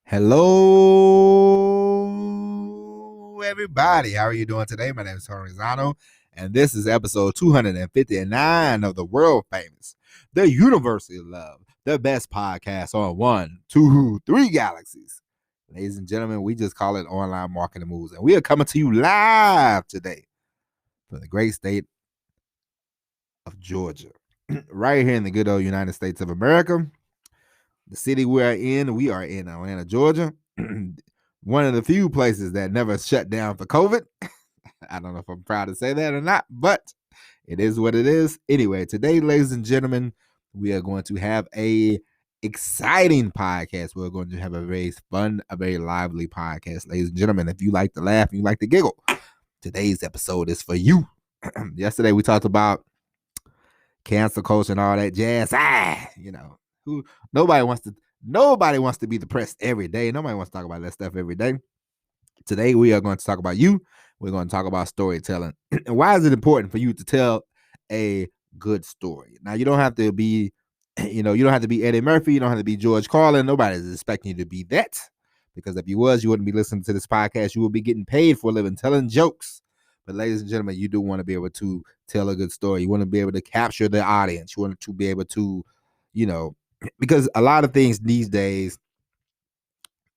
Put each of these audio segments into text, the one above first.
Hello, everybody. How are you doing today? My name is Tony Rizano, and this is episode 259 of the world famous, the University of Love, the best podcast on 1, 2, 3 galaxies. Ladies and gentlemen, we just call it Online Marketing Moves, and we are coming to you live today from the great state of Georgia, right here in the good old United States of America. The city we are in Atlanta, Georgia. One of the few places that never shut down for COVID. I don't know if I'm proud to say that or not, but it is what it is. Anyway, today, ladies and gentlemen, we are going to have a exciting podcast. We're going to have a very fun, a very lively podcast. Ladies and gentlemen, if you like to laugh and you like to giggle, today's episode is for you. Yesterday, we talked about cancel culture and all that jazz. Who nobody wants to be depressed every day. Nobody wants to talk about that stuff every day. Today we are going to talk about you. We're going to talk about storytelling. And why is it important for you to tell a good story? Now you don't have to be, you don't have to be Eddie Murphy, you don't have to be George Carlin. Nobody's expecting you to be that. Because if you was, you wouldn't be listening to this podcast. You would be getting paid for a living telling jokes. But ladies and gentlemen, you do want to be able to tell a good story. You want to be able to capture the audience. You want to be able to, because a lot of things these days,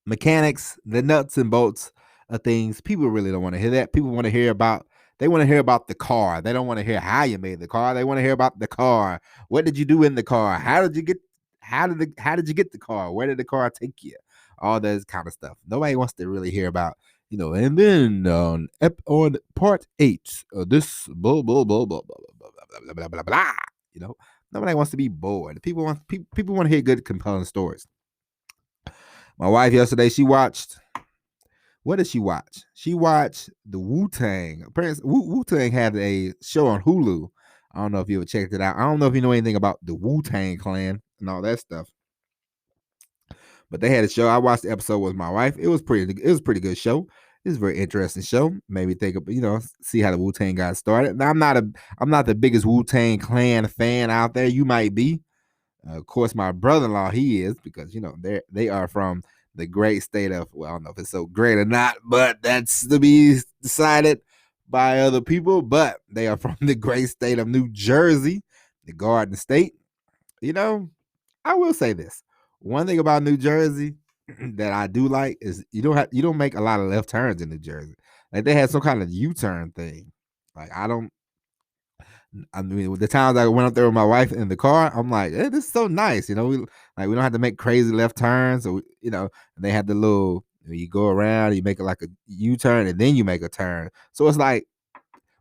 mechanics, the nuts and bolts of things, people really don't want to hear that. People want to hear about the car. They don't want to hear how you made the car. They want to hear about the car. What did you do in the car? How did you get the car? Where did the car take you? All that kind of stuff. Nobody wants to really hear about, and then on part 8 of this blah blah blah blah blah blah blah blah blah blah. Nobody wants to be bored. People want to hear good, compelling stories. My wife yesterday, she watched. What did she watch? She watched the Wu-Tang. Apparently, Wu-Tang had a show on Hulu. I don't know if you ever checked it out. I don't know if you know anything about the Wu-Tang Clan and all that stuff. But they had a show. I watched the episode with my wife. It was a pretty good show. It was a very interesting show. Made me think of, see how the Wu-Tang got started. Now, I'm not the biggest Wu-Tang Clan fan out there. You might be. Of course, my brother-in-law, he is, because they are from the great state of, well, I don't know if it's so great or not, but that's to be decided by other people. But they are from the great state of New Jersey, the Garden State. I will say this. One thing about New Jersey that I do like is you don't make a lot of left turns in New Jersey. Like, they had some kind of U-turn thing. Like, the times I went up there with my wife in the car, I'm like, hey, this is so nice. We don't have to make crazy left turns. So, and they had the little, you go around, you make it like a U-turn, and then you make a turn. So it's like,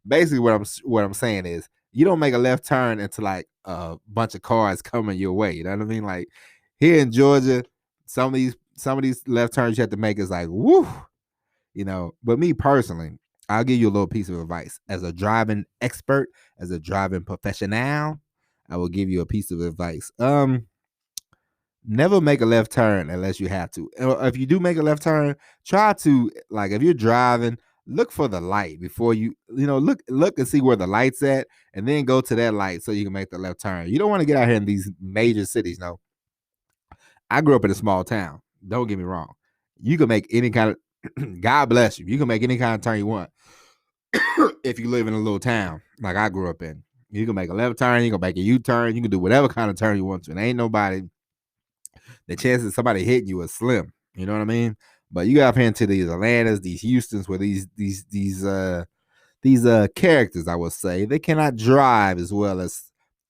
basically what I'm saying is, you don't make a left turn until like a bunch of cars coming your way. You know what I mean? Like, here in Georgia, some of these left turns you have to make is like, woo, But me personally, I'll give you a little piece of advice. As a driving expert, as a driving professional, I will give you a piece of advice. Never make a left turn unless you have to. If you do make a left turn, try to, like, if you're driving, look for the light before you look and see where the light's at, and then go to that light so you can make the left turn. You don't want to get out here in these major cities. No, I grew up in a small town. Don't get me wrong. You can make any kind of God bless you. You can make any kind of turn you want. If you live in a little town like I grew up in, you can make a left turn, you can make a U-turn, you can do whatever kind of turn you want to. And ain't nobody, the chances of somebody hitting you is slim. You know what I mean? But you got up here into these Atlantas, these Houstons, where these characters, I would say, they cannot drive as well as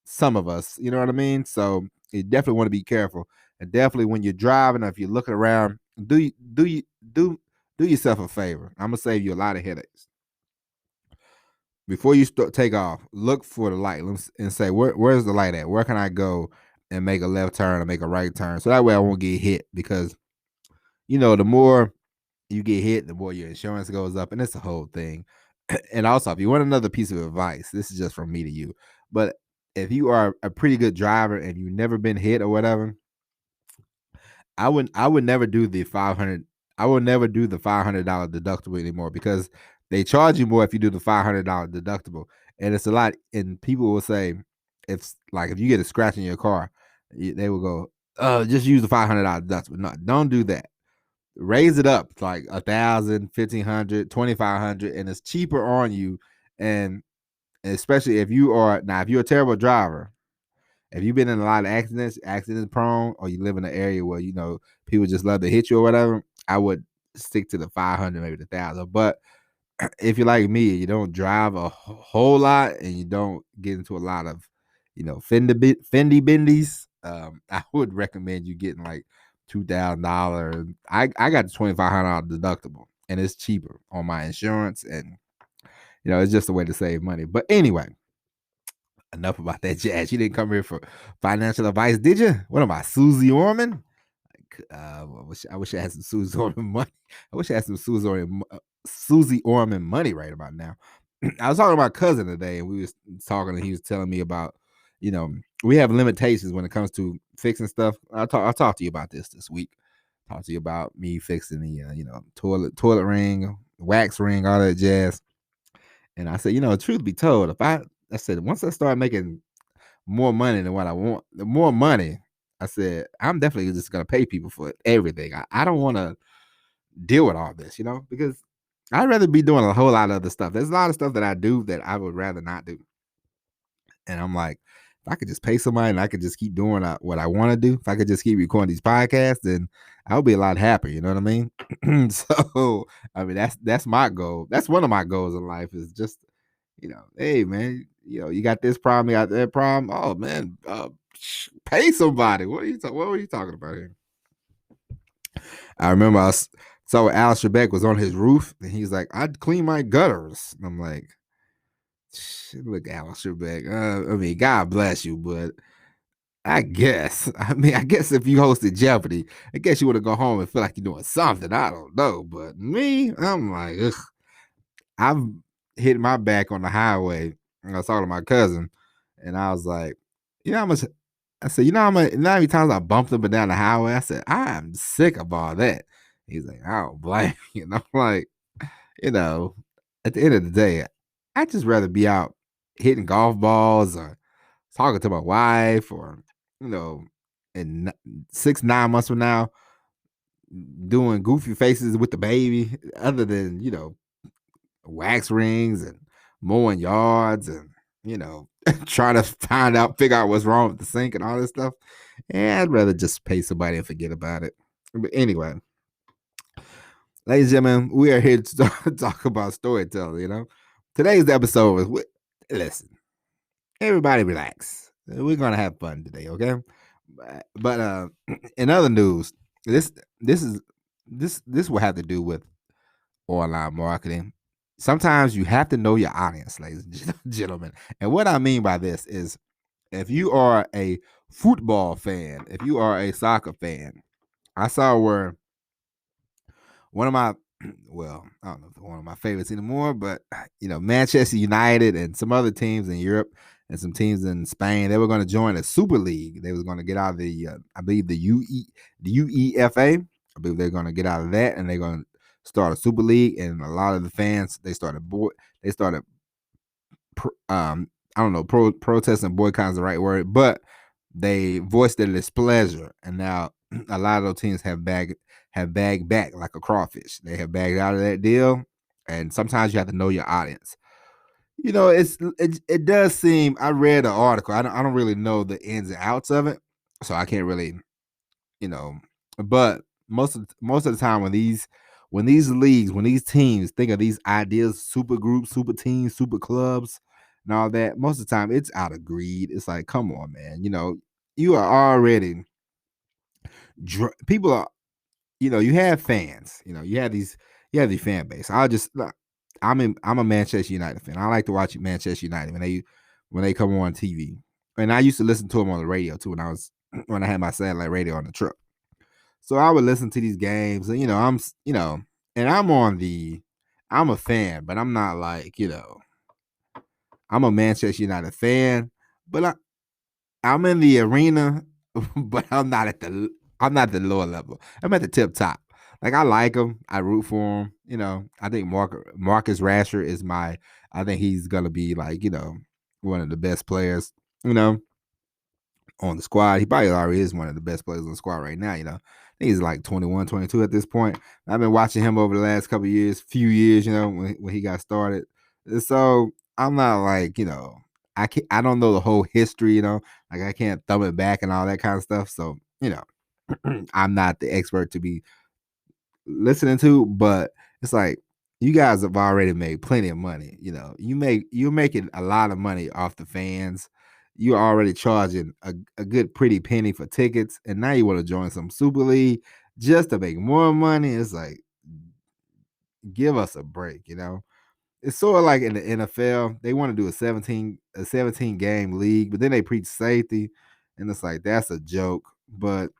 some of us. You know what I mean? So you definitely want to be careful. And definitely when you're driving, or if you're looking around, do yourself a favor. I'm gonna save you a lot of headaches. Before you take off, look for the light and say, where's the light at? Where can I go and make a left turn or make a right turn? So that way I won't get hit, because, the more you get hit, the more your insurance goes up, and it's a whole thing. And also, if you want another piece of advice, this is just from me to you. But if you are a pretty good driver and you've never been hit or whatever, I would never do the 500. I would never do the $500 deductible anymore, because they charge you more if you do the $500 deductible, and it's a lot. And people will say, if you get a scratch in your car, they will go, just use the $500 deductible. No, don't do that. raise it up like 1,000, 1,500, 2,500, and it's cheaper on you. And especially if you're a terrible driver, if you've been in a lot of accident prone, or you live in an area where people just love to hit you or whatever, I would stick to the 500, maybe the 1,000. But if you're like me, you don't drive a whole lot and you don't get into a lot of, Fendi bendies, I would recommend you getting like $2,000. I got the $2,500 deductible, and it's cheaper on my insurance, and it's just a way to save money. But anyway, enough about that jazz. You didn't come here for financial advice, did you? What am I, Susie Orman? I wish I had some Susie Orman money. I wish I had some Susie Orman money right about now. I was talking to my cousin today, and we was talking, and he was telling me about, we have limitations when it comes to fixing stuff. I'll talk to you about this week. Talk to you about me fixing the toilet ring, wax ring, all that jazz. And I said, truth be told, I said once I start making more money than what I want, the more money, I said, I'm definitely just gonna pay people for everything. I don't want to deal with all this, because I'd rather be doing a whole lot of other stuff. There's a lot of stuff that I do that I would rather not do. And I'm like, if I could just pay somebody and I could just keep doing what I want to do, if I could just keep recording these podcasts, then I would be a lot happier. You know what I mean? So, I mean, that's my goal. That's one of my goals in life, is just, hey, man, you got this problem, you got that problem. Oh, man, pay somebody. What were you talking about here? I remember I saw Al Trebek was on his roof, and he's like, I'd clean my gutters. And I'm like, look, Al Trebek. I mean, God bless you, but I guess if you hosted Jeopardy, I guess you would have gone home and feel like you're doing something. I don't know. But me, I'm like, ugh. I've hit my back on the highway. And I was talking to my cousin, and I was like, how much? I said, how many times I bumped up and down the highway? I said, I'm sick of all that. He's like, I don't blame you. And I'm like, at the end of the day, I'd just rather be out hitting golf balls or talking to my wife, or, in 6-9 months from now, doing goofy faces with the baby, other than, wax rings and mowing yards and, trying to figure out what's wrong with the sink and all this stuff. And I'd rather just pay somebody and forget about it. But anyway, ladies and gentlemen, we are here to talk about storytelling. Today's episode is, listen, everybody relax. We're going to have fun today, okay? But in other news, this will have to do with online marketing. Sometimes you have to know your audience, ladies and gentlemen. And what I mean by this is, if you are a football fan, if you are a soccer fan, I saw where one of my, well, I don't know if it's one of my favorites anymore, but Manchester United and some other teams in Europe and some teams in Spain, they were going to join a Super League. They was going to get out of the, I believe the UEFA. I believe they're going to get out of that, and they're going to start a Super League. And a lot of the fans, they started I don't know, protesting, boycott is the right word, but they voiced their displeasure, and now a lot of those teams have bagged back like a crawfish. They have bagged out of that deal, and sometimes you have to know your audience. It does seem. I read an article. I don't really know the ins and outs of it, so I can't really, But most of the time, when these leagues, when these teams think of these ideas, super groups, super teams, super clubs, and all that, most of the time it's out of greed. It's like, come on, man. You are already people are. You have fans. You have these fan base. I'm a Manchester United fan. I like to watch Manchester United when they come on TV. And I used to listen to them on the radio too when I had my satellite radio on the truck. So I would listen to these games, and and I'm a fan, but I'm not like, I'm a Manchester United fan, but I'm in the arena, but I'm not at the lower level. I'm at the tip top. Like, I like him. I root for him. I think Marcus Rashford is I think he's gonna be like, one of the best players, on the squad. He probably already is one of the best players on the squad right now. think he's like 21, 22 at this point. I've been watching him over the last few years, when he got started. So I'm not like, I don't know the whole history, like I can't thumb it back and all that kind of stuff. So, I'm not the expert to be listening to, but it's like you guys have already made plenty of money. You're making a lot of money off the fans. You're already charging a good pretty penny for tickets, and now you want to join some Super League just to make more money. It's like, give us a break. It's sort of like in the NFL, they want to do a 17 game league, but then they preach safety, and it's like that's a joke. But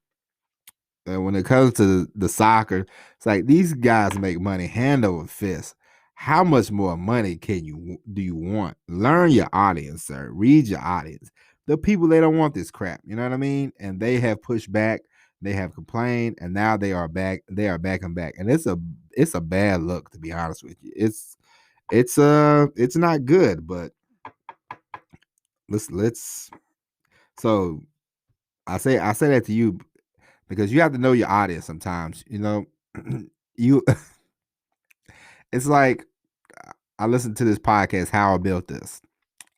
when it comes to the soccer, it's like these guys make money hand over fist. How much more money do you want? Learn your audience, sir. Read your audience. The people, they don't want this crap. You know what I mean? And they have pushed back. They have complained, and now they are back. They are back and back, and it's a bad look, to be honest with you. It's not good. But let's. So I say that to you because you have to know your audience sometimes. You it's like I listened to this podcast, How I Built This.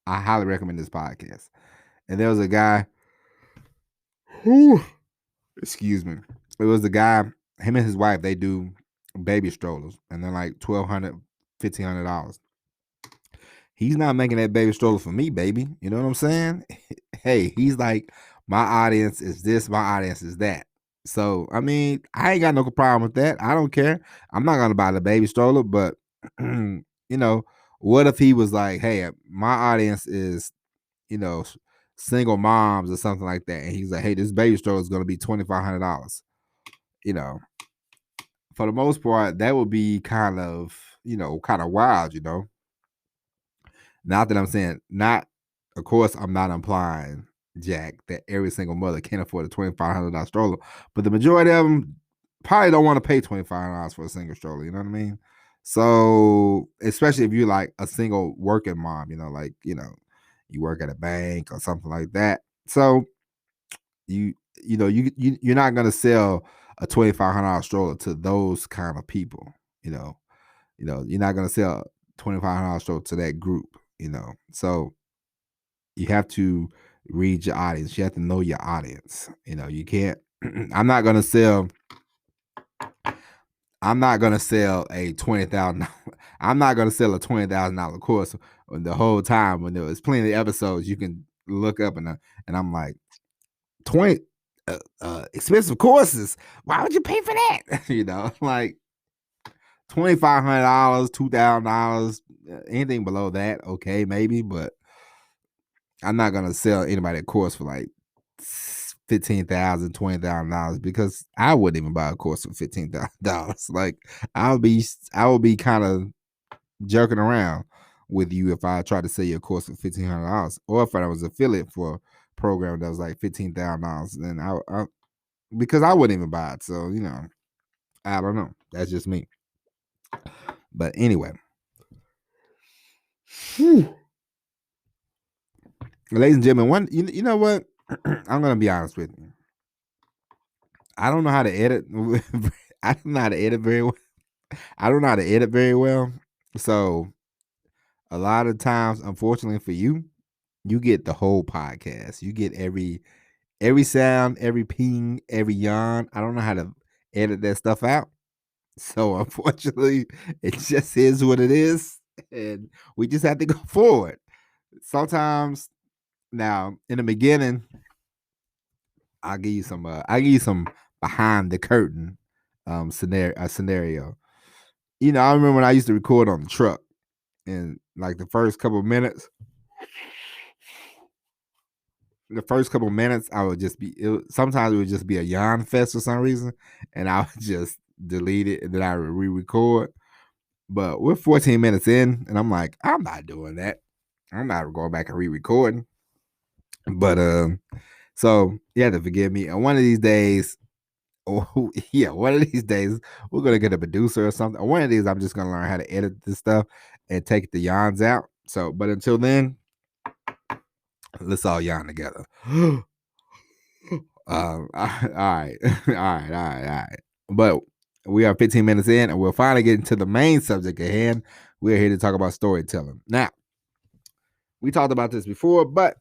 I highly recommend this podcast. And there was a guy who, excuse me, it was the guy, him and his wife, they do baby strollers, and they're like $1,200, $1,500. He's not making that baby stroller for me, baby. You know what I'm saying? Hey, he's like, my audience is this, my audience is that. So, I mean, I ain't got no problem with that. I don't care. I'm not going to buy the baby stroller, but, what if he was like, hey, my audience is, single moms or something like that. And he's like, hey, this baby stroller is going to be $2,500. You know, for the most part, that would be kind of wild. Not that I'm saying, of course, I'm not implying, Jack, that every single mother can afford a $2,500 stroller, but the majority of them probably don't want to pay $2,500 for a single stroller. You know what I mean? So, especially if you're like a single working mom, you work at a bank or something like that. So, you're not gonna sell a $2,500 stroller to those kind of people. You're not gonna sell $2,500 stroller to that group. So you have to read your audience. You have to know your audience. You can't. I'm not gonna sell a $20,000. I'm not gonna sell a $20,000 course the whole time when there was plenty of episodes you can look up and I'm like 20 expensive courses. Why would you pay for that? Like $2,500, $2,000, anything below that, okay, maybe, but I'm not gonna sell anybody a course for like $15,000, $20,000 because I wouldn't even buy a course for $15,000. Like I would be kind of jerking around with you if I tried to sell you a course for $1,500, or if I was affiliate for a program that was like $15,000. Then I because I wouldn't even buy it. So I don't know. That's just me. But anyway. Whew. Ladies and gentlemen, you know what? I'm gonna be honest with you. I don't know how to edit. I don't know how to edit very well. I don't know how to edit very well. So a lot of times, unfortunately for you, you get the whole podcast. You get every sound, every ping, every yawn. I don't know how to edit that stuff out. So unfortunately, it just is what it is, and we just have to go forward. Sometimes, now in the beginning, I'll give you some behind the curtain scenario. I remember when I used to record on the truck, and like the first couple of minutes, I would just sometimes it would just be a yawn fest for some reason, and I would just delete it and then I would re-record. But we're 14 minutes in, and I'm like, I'm not doing that. I'm not going back and re-recording. But so you have to forgive me. And one of these days, we're gonna get a producer or something. One of these, I'm just gonna learn how to edit this stuff and take the yawns out. So, but until then, let's all yawn together. all right, all right. But we are 15 minutes in, and we're finally getting to the main subject at hand. We're here to talk about storytelling. Now, we talked about this before, but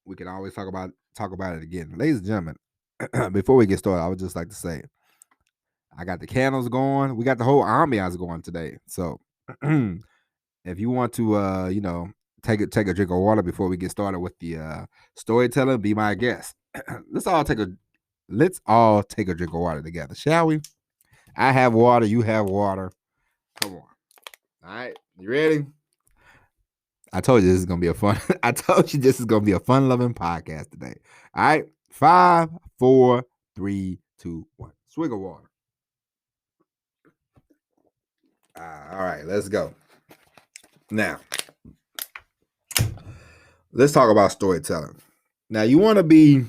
we can always talk about it again, ladies and gentlemen. Before we get started, I would just like to say, I got the candles going. We got the whole ambiance going today. So, if you want to, take a drink of water before we get started with the storytelling, be my guest. let's all take a drink of water together, shall we? I have water. You have water. Come on. All right, you ready? I told you this is gonna be a fun. I told you this is gonna be a fun-loving podcast today. All right, 5, 4, 3, 2, 1. Swig of water. All right, let's go. Now, let's talk about storytelling. Now, you want to be.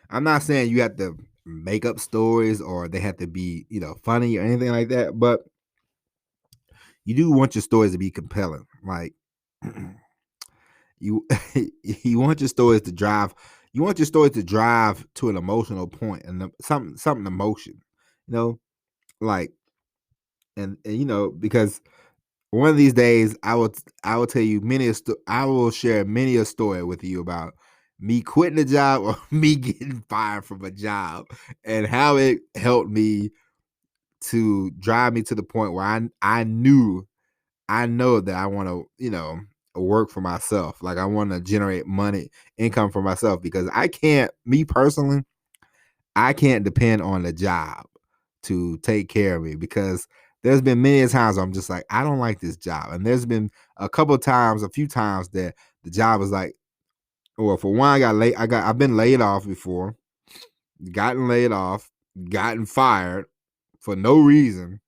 I'm not saying you have to make up stories or they have to be, funny or anything like that, but you do want your stories to be compelling. Like you you want your stories to drive to an emotional point and something emotion. You know, like and because one of these days I will tell you I will share many a story with you about me quitting a job or me getting fired from a job and how it helped me to drive me to the point where I know that I want to, work for myself. Like I want to generate income for myself because me personally, I can't depend on the job to take care of me because there's been many times where I'm just like, I don't like this job. And there's been a few times that the job is like, well, for one, I've been laid off before, gotten fired for no reason.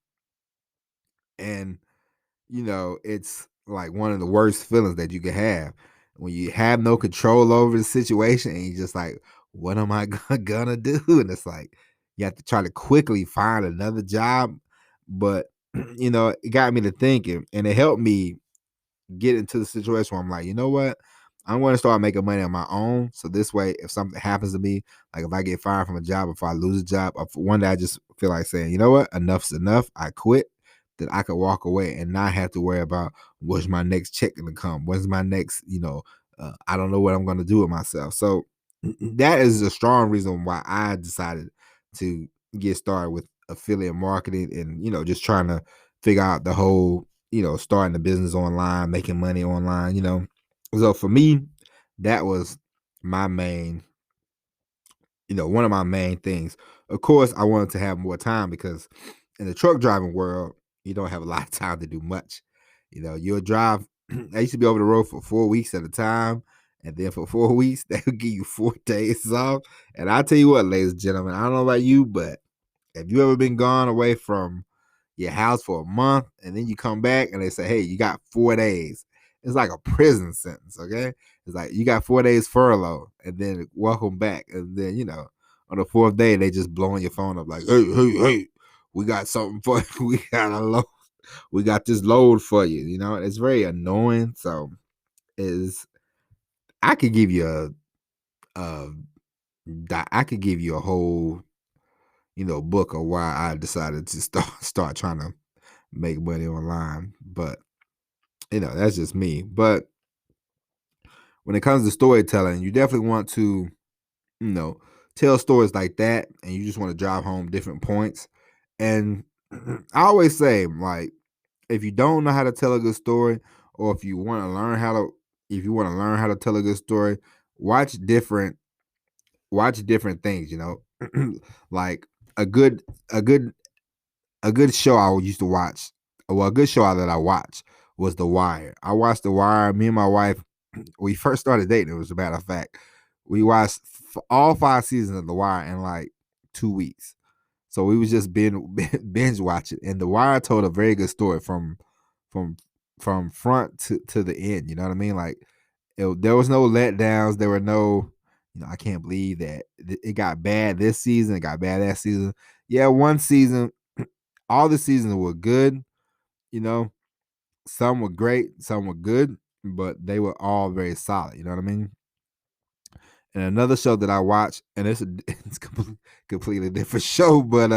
And it's like one of the worst feelings that you can have when you have no control over the situation and you're just like, what am I gonna do? And it's like you have to try to quickly find another job. But it got me to thinking and it helped me get into the situation where I'm like, you know what? I'm going to start making money on my own. So this way, if something happens to me, like if I get fired from a job, if I lose a job, or one day I just feel like saying, you know what? Enough's enough. I quit. That I could walk away and not have to worry about what's my next check going to come. When's my next, I don't know what I'm going to do with myself. So that is a strong reason why I decided to get started with affiliate marketing and, just trying to figure out the whole starting a business online, making money online. So for me, that was my main, one of my main things. Of course, I wanted to have more time because in the truck driving world, you don't have a lot of time to do much. You'll drive. I used to be over the road for 4 weeks at a time. And then for 4 weeks, they would give you 4 days off. And I'll tell you what, ladies and gentlemen, I don't know about you, but have you ever been gone away from your house for a month and then you come back and they say, hey, you got 4 days? It's like a prison sentence, okay? It's like you got 4 days furlough and then welcome back. And then, on the 4th day, they just blowing your phone up like, hey, we got something for you. We got this load for you. It's very annoying. So I could give you I could give you a whole book of why I decided to start trying to make money online. But that's just me. But when it comes to storytelling, you definitely want to, tell stories like that, and you just want to drive home different points. And I always say, like, if you don't know how to tell a good story, or if you want to learn how to tell a good story, watch different things. Like a good a good a good show I used to watch. Well, a good show that I watched was The Wire. I watched The Wire. Me and my wife, we first started dating. It was a matter of fact, we watched all 5 seasons of The Wire in like 2 weeks. So we was just binge watching, and The Wire told a very good story from front to the end. You know what I mean? Like there was no letdowns. There were no, I can't believe that it got bad this season. It got bad that season. Yeah, one season. All the seasons were good. You know, some were great, some were good, but they were all very solid. You know what I mean? And another show that I watch, and it's completely different show, but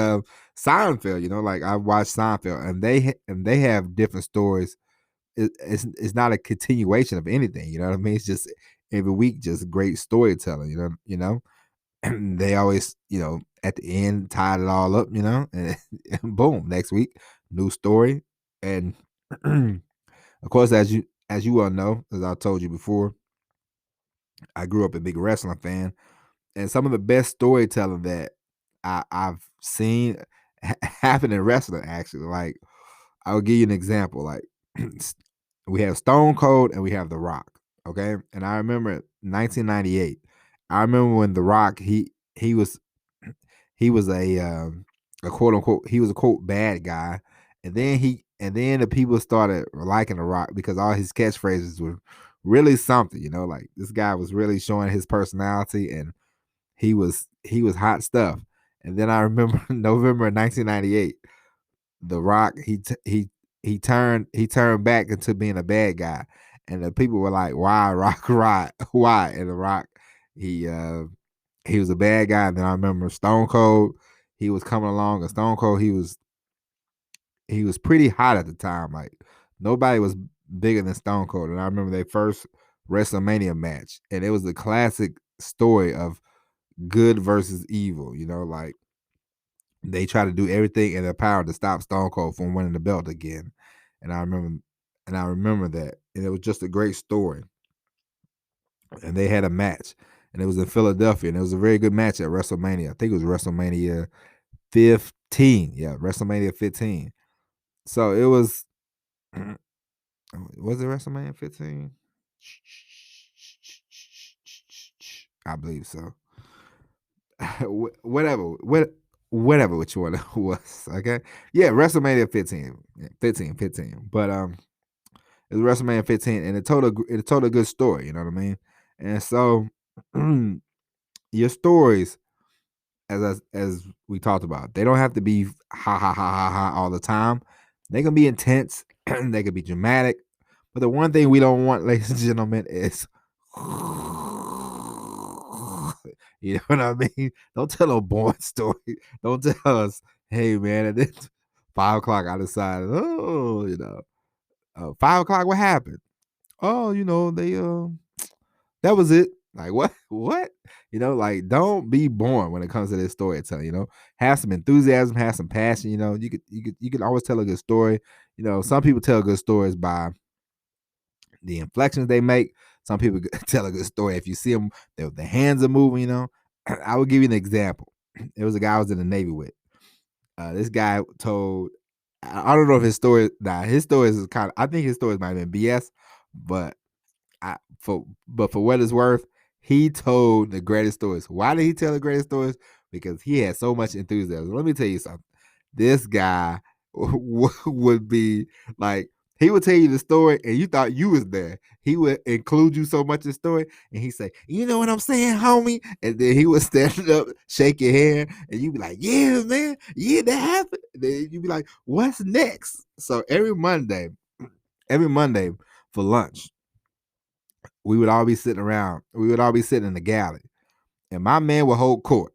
Seinfeld. Like I watch Seinfeld, and they have different stories. It's not a continuation of anything. You know what I mean? It's just every week, just great storytelling. And they always, at the end, tied it all up. And boom, next week, new story. And of course, as you well know, as I told you before, I grew up a big wrestling fan, and some of the best storytelling that I've seen happen in wrestling. Actually, like I'll give you an example. Like we have Stone Cold and we have The Rock. Okay, and I remember 1998. I remember when The Rock he was he was a quote unquote he was a quote bad guy, and then the people started liking The Rock because all his catchphrases were really something. Like this guy was really showing his personality, and he was hot stuff. And then I remember November of 1998, The Rock he turned back into being a bad guy, and the people were like, "Why, Rock? Why?" And The Rock he was a bad guy. And then I remember Stone Cold, he was coming along, and Stone Cold he was pretty hot at the time. Like nobody was bigger than Stone Cold. And I remember their first WrestleMania match, and it was the classic story of good versus evil. Like they try to do everything in their power to stop Stone Cold from winning the belt again. And I remember that, and it was just a great story. And they had a match, and it was in Philadelphia, and it was a very good match at WrestleMania. I think it was WrestleMania 15. Yeah, WrestleMania 15. So it was. Was it WrestleMania 15? I believe so. Whatever which one it was. Okay. Yeah, WrestleMania 15. 15. But it was WrestleMania 15, and it told a good story, you know what I mean? And so your stories, as we talked about, they don't have to be ha ha ha ha ha all the time. They can be intense, they can be dramatic. But the one thing we don't want, ladies and gentlemen, is you know what I mean? Don't tell a boring story. Don't tell us, hey man, and then 5 o'clock I decided, 5 o'clock, what happened? Oh, they that was it. Like what? What? Like don't be boring when it comes to this storytelling. Have some enthusiasm, have some passion. You could always tell a good story. Some people tell good stories by the inflections they make. Some people tell a good story if you see them, their hands are moving. I will give you an example. It was a guy I was in the Navy with. This guy told. I don't know if his story. Nah, his stories is kind of. I think his stories might have been BS, but for what it's worth, he told the greatest stories. Why did he tell the greatest stories? Because he had so much enthusiasm. Let me tell you something. This guy would be like, he would tell you the story and you thought you was there. He would include you so much in the story, and he say, "You know what I'm saying, homie?" And then he would stand up, shake your hand, and you'd be like, "Yeah, man, yeah, that happened." And then you'd be like, "What's next?" So every Monday for lunch, we would all be sitting around. We would all be sitting in the galley, and my man would hold court.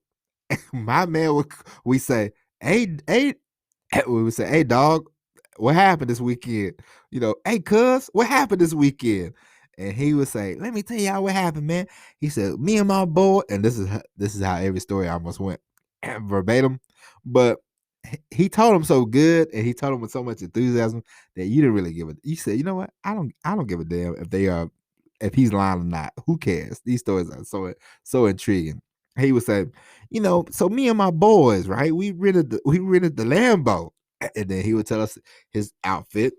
My man would. We say, "Hey, we would say, "Hey, dog, what happened this weekend?" "Hey, cuz, what happened this weekend?" And he would say, "Let me tell y'all what happened, man." He said, "Me and my boy," and this is how every story almost went verbatim, but he told him so good, and he told him with so much enthusiasm that you didn't really give it. You said, "You know what? I don't give a damn if he's lying or not. Who cares? These stories are so intriguing." He would say, "So me and my boys, right? We rented the Lambo," and then he would tell us his outfit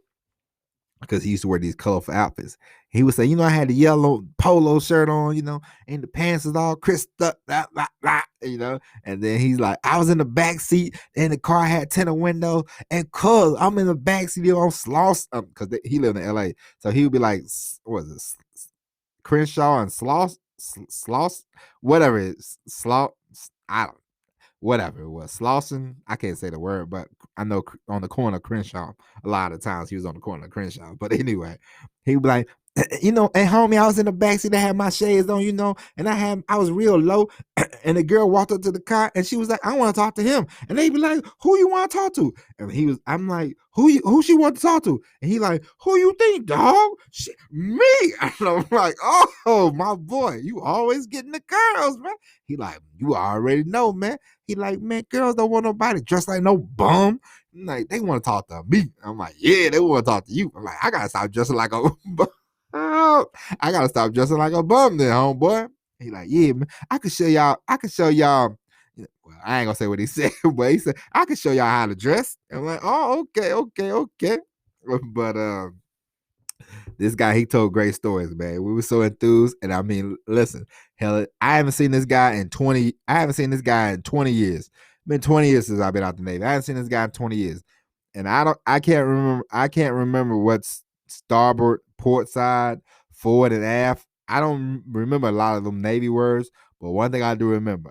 because he used to wear these colorful outfits. He would say, "I had the yellow polo shirt on, and the pants is all crisped up, blah, blah, blah, And then he's like, "I was in the back seat, and the car had tinted windows, and cuz I'm in the back seat on Sloss, because he lived in LA, so he would be like, what is this, Crenshaw and Sloss, whatever it is, I don't, whatever it was, Slauson. I can't say the word, but I know on the corner of Crenshaw. A lot of times he was on the corner of Crenshaw. But anyway, he would be like, And homie, I was in the backseat. I had my shades on, and I was real low. And the girl walked up to the car and she was like, I want to talk to him. And they be like, who you want to talk to? And I'm like, who she want to talk to? And he like, who you think, dog? Me. And I'm like, oh, my boy, you always getting the girls, man. He like, you already know, man. He like, man, girls don't want nobody dressed like no bum. I'm like, they want to talk to me. I'm like, yeah, they want to talk to you. I'm like, I gotta stop dressing like a bum. I gotta stop dressing like a bum then, homeboy. He like, yeah, man, I can show y'all. Well, I ain't gonna say what he said, but he said, I can show y'all how to dress. I'm like, oh, okay. But this guy, he told great stories, man. We were so enthused. And I mean, listen, hell, I haven't seen this guy in 20 years. It's been 20 years since I've been out the Navy. I haven't seen this guy in 20 years. And I can't remember what's starboard, port side, forward, and aft. I don't remember a lot of them Navy words, but one thing I do remember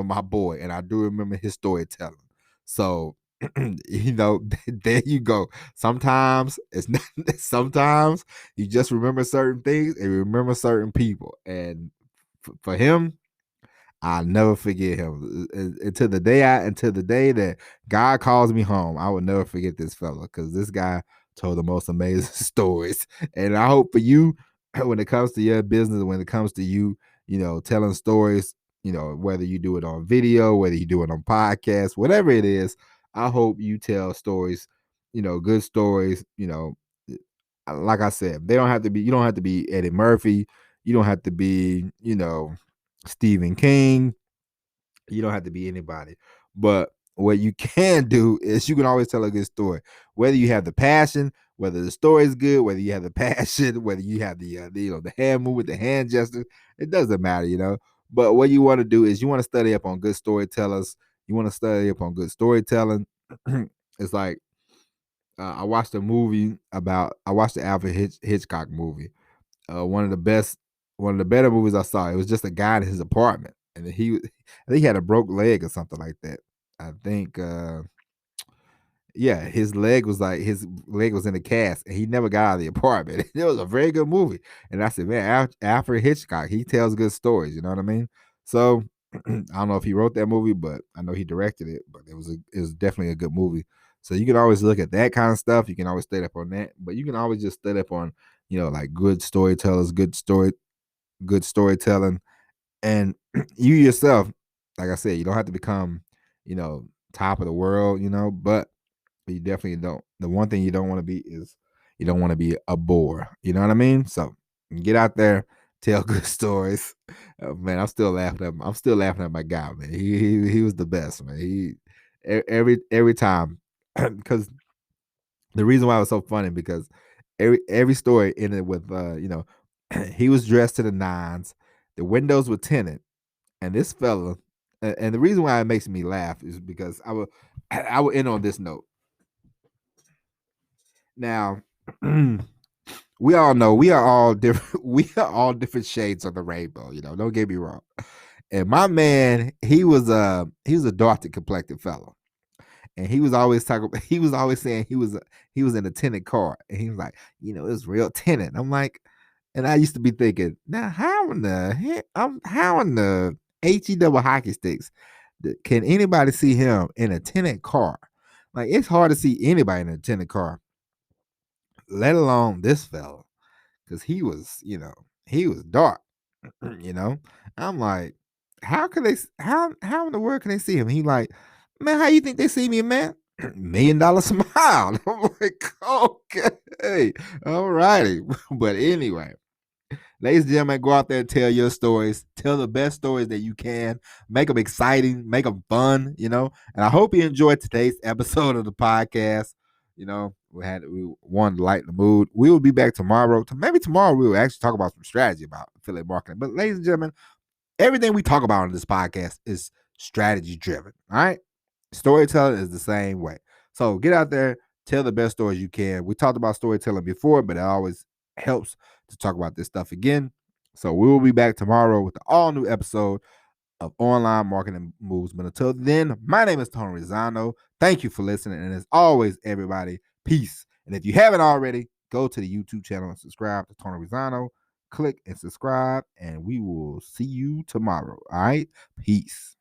my boy, and I do remember his storytelling. So, there you go. Sometimes it's not. Sometimes you just remember certain things and remember certain people, and for him, I'll never forget him until the day that God calls me home. I will never forget this fella because this guy told the most amazing stories. And I hope for you, when it comes to your business, when it comes to you, telling stories, whether you do it on video, whether you do it on podcast, whatever it is, I hope you tell stories, good stories. Like I said, they don't have to be. You don't have to be Eddie Murphy. You don't have to be, Stephen King. You don't have to be anybody. But what you can do is you can always tell a good story. Whether you have the passion, whether the story is good, whether you have the passion, whether you have the hand movement, the hand gesture, it doesn't matter. But what you want to do is you want to study up on good storytellers. You want to study up on good storytelling. It's like I watched I watched the Alfred Hitchcock movie. One of the better movies I saw. It was just a guy in his apartment, and I think he had a broke leg or something like that. I think, yeah, his leg was in a cast, and he never got out of the apartment. It was a very good movie, and I said, man, Alfred Hitchcock, he tells good stories. You know what I mean? So I don't know if he wrote that movie, but I know he directed it. But it was definitely a good movie. So you can always look at that kind of stuff. You can always study up on that, but you can always just study up on like good storytellers, good storytelling, and you yourself. Like I said, you don't have to become top of the world, but you definitely don't. The one thing you don't want to be is you don't want to be a bore. You know what I mean? So get out there, tell good stories. Man, I'm still laughing at my guy, man. He was the best, man. Every time, because the reason why it was so funny because every story ended with he was dressed to the nines, the windows were tinted, and this fella, and the reason why it makes me laugh is because I will end on this note. Now, we all know we are all different. We are all different shades of the rainbow. Don't get me wrong. And my man, he was a dark complected fellow, and he was always talking. He was always saying he was in a tinted car, and he was like, it's real tinted. I'm like, and I used to be thinking, now how in the he double hockey sticks can anybody see him in a tinted car? Like it's hard to see anybody in a tinted car, let alone this fella, because he was dark. you know, I'm like, how in the world can they see him? He like, man, how you think they see me, man? $1,000,000 smile. I'm like, okay, all righty. But anyway, ladies and gentlemen, go out there and tell your stories. Tell the best stories that you can. Make them exciting. Make them fun. And I hope you enjoyed today's episode of the podcast. We wanted to lighten the mood. We will be back tomorrow. Maybe tomorrow we will actually talk about some strategy about affiliate marketing. But ladies and gentlemen, everything we talk about on this podcast is strategy driven. All right. Storytelling is the same way. So get out there, tell the best stories you can. We talked about storytelling before, but it always helps to talk about this stuff again. So we will be back tomorrow with an all new episode of Online Marketing Moves. But until then, my name is Tony Rizzano. Thank you for listening. And as always, everybody, peace. And if you haven't already, go to the YouTube channel and subscribe to Tony Rizano. Click and subscribe, and we will see you tomorrow. All right. Peace.